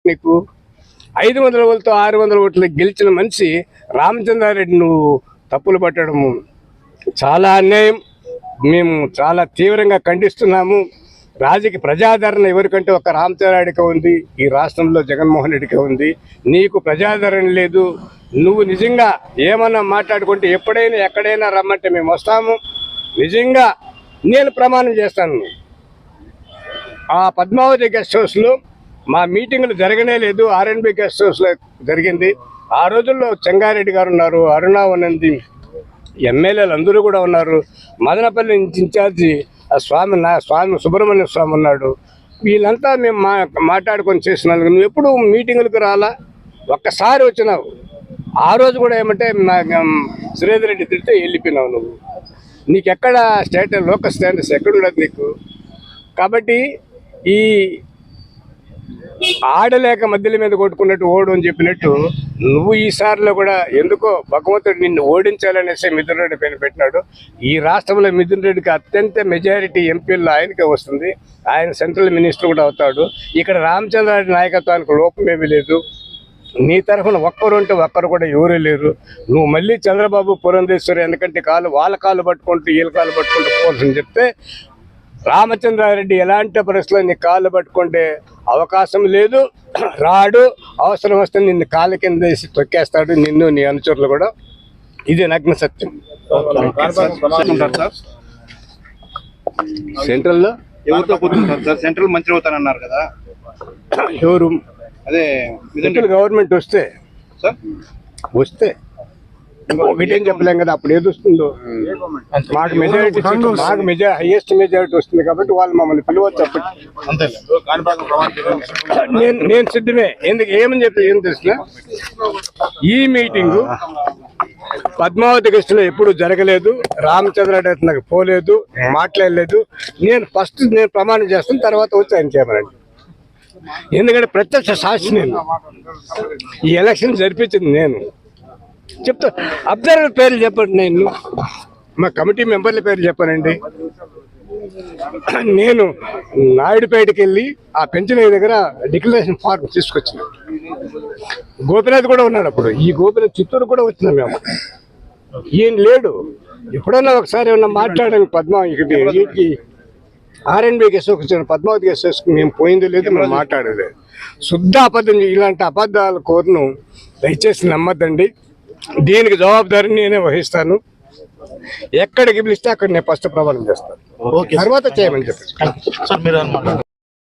నీకు? 500 ఓట్లతో 600 ఓట్లు గెలిచిన మనిషి రామచంద్రారెడ్డి నువ్వు తప్పులు పట్టడము చాలా అన్యాయం. మేము చాలా తీవ్రంగా ఖండిస్తున్నాము. రాజకీయ ప్రజాదరణ ఎవరికంటే ఒక రామచంద్రారెడ్డికి ఉంది, ఈ రాష్ట్రంలో జగన్మోహన్ రెడ్డికి ఉంది. నీకు ప్రజాదరణ లేదు. నువ్వు నిజంగా ఏమన్నా మాట్లాడుకుంటే ఎప్పుడైనా ఎక్కడైనా రమ్మంటే మేము వస్తాము. నిజంగా నేను ప్రమాణం చేస్తాను. ఆ పద్మావతి గెస్ట్ హౌస్లో మా మీటింగులు జరగనే లేదు. ఆర్ఎన్బి గెస్ట్ హౌస్లో జరిగింది. ఆ రోజుల్లో చెంగారెడ్డి గారు ఉన్నారు, అరుణావనంది ఎమ్మెల్యేలు అందరూ కూడా ఉన్నారు. మదనపల్లి ఇన్ఛార్జి స్వామి సుబ్రహ్మణ్య స్వామి ఉన్నాడు. వీళ్ళంతా మేము మాట్లాడుకొని చేసినందుకు నువ్వు ఎప్పుడు మీటింగులకు రాలా, ఒక్కసారి వచ్చినావు. ఆ రోజు కూడా ఏమంటే సురేందర్ రెడ్డి తిరిగితే వెళ్ళిపోయినావు. నువ్వు నీకెక్కడ లోకల్ స్టాండర్డ్స్ ఎక్కడున్నది నీకు? కాబట్టి ఈ ఆడలేక మధ్యల మీద కొట్టుకున్నట్టు ఓడు అని చెప్పినట్టు నువ్వు ఈసారిలో కూడా ఎందుకో భగవంతుడు నిన్ను ఓడించాలనేసి మిథున్ రెడ్డి పైన పెట్టినాడు. ఈ రాష్ట్రంలో మిథున్ రెడ్డికి అత్యంత మెజారిటీ ఎంపీల్లో ఆయనకే వస్తుంది. ఆయన సెంట్రల్ మినిస్టర్ కూడా అవుతాడు. ఇక్కడ రామచంద్రారెడ్డి నాయకత్వానికి లోపమేమీ లేదు. నీ తరఫున ఒక్కరు అంటే ఒక్కరు కూడా ఎవరూ లేరు. నువ్వు మళ్ళీ చంద్రబాబు పురంధేశ్వరి ఎందుకంటే వాళ్ళ కాళ్ళు పట్టుకుంటూ వీళ్ళ కాళ్ళు పట్టుకుంటూ పోవాల్సింది చెప్తే రామచంద్రారెడ్డి ఎలాంటి పరిస్థితుల్లో నీ కాళ్ళు పట్టుకుంటే అవకాశం లేదు. రాడు. అవసరం వస్తే నిన్ను కాళ్ళ కింద వేసి తొక్కేస్తాడు, నిన్ను నీ అనుచరులు కూడా. ఇది నగ్న సత్యం. సెంట్రల్లో ఎవరితో కూర్చుంటారు సార్? సెంట్రల్ మంత్రి అవుతానన్నారు కదా, ఎవరు? అదే సెంట్రల్ గవర్నమెంట్ వస్తే ఒకటేం చెప్పలేం కదా. అప్పుడు ఏది వస్తుందో మాకు మెజారిటీ, హైయెస్ట్ మెజారిటీ వస్తుంది కాబట్టి వాళ్ళు మమ్మల్ని పిలవచ్చు. అప్పటి నేను సిద్ధమే. ఎందుకు ఏమని చెప్పి ఏం తెలిసిన ఈ మీటింగు పద్మావతి గెస్ట్లో ఎప్పుడు జరగలేదు. రామచంద్రారెడ్డి నాకు పోలేదు, మాట్లాడలేదు. నేను ప్రమాణం చేస్తాను, తర్వాత వచ్చి ఆయన చేయమనండి. ఎందుకంటే ప్రత్యక్ష సాక్షి నేను. ఈ ఎలక్షన్ జరిపించింది నేను. చెప్తా. అబ్జర్వర్ పేర్లు చెప్పండి. నేను మా కమిటీ మెంబర్ల పేర్లు చెప్పానండి. నేను నాయుడుపేటకి వెళ్ళి ఆ పెన్షన్ దగ్గర డిక్లరేషన్ ఫార్మ్ తీసుకొచ్చిన. గోపినాథ్ కూడా ఉన్నాడు అప్పుడు. ఈ గోపినాథ్ చిత్తూరు కూడా వచ్చినాం మేము. ఈయన లేడు. ఎప్పుడన్నా ఒకసారి ఏమన్నా మాట్లాడాను పద్మావతికి ఆర్ఎన్బి గెస్ట్ వచ్చిన పద్మావతి గెస్ట్ మేము పోయింది లేదు, మేము మాట్లాడలేదు. శుద్ధ అబద్ధం. ఇలాంటి అబద్ధాల కోరును దయచేసి నమ్మద్దండి. దీనికి జవాబుదారీ నేనే వహిస్తాను. ఎక్కడికి పిలిస్తే అక్కడ నేను ఫస్ట్ ప్రమాణం చేస్తాను, తర్వాత చేయమని చెప్పి.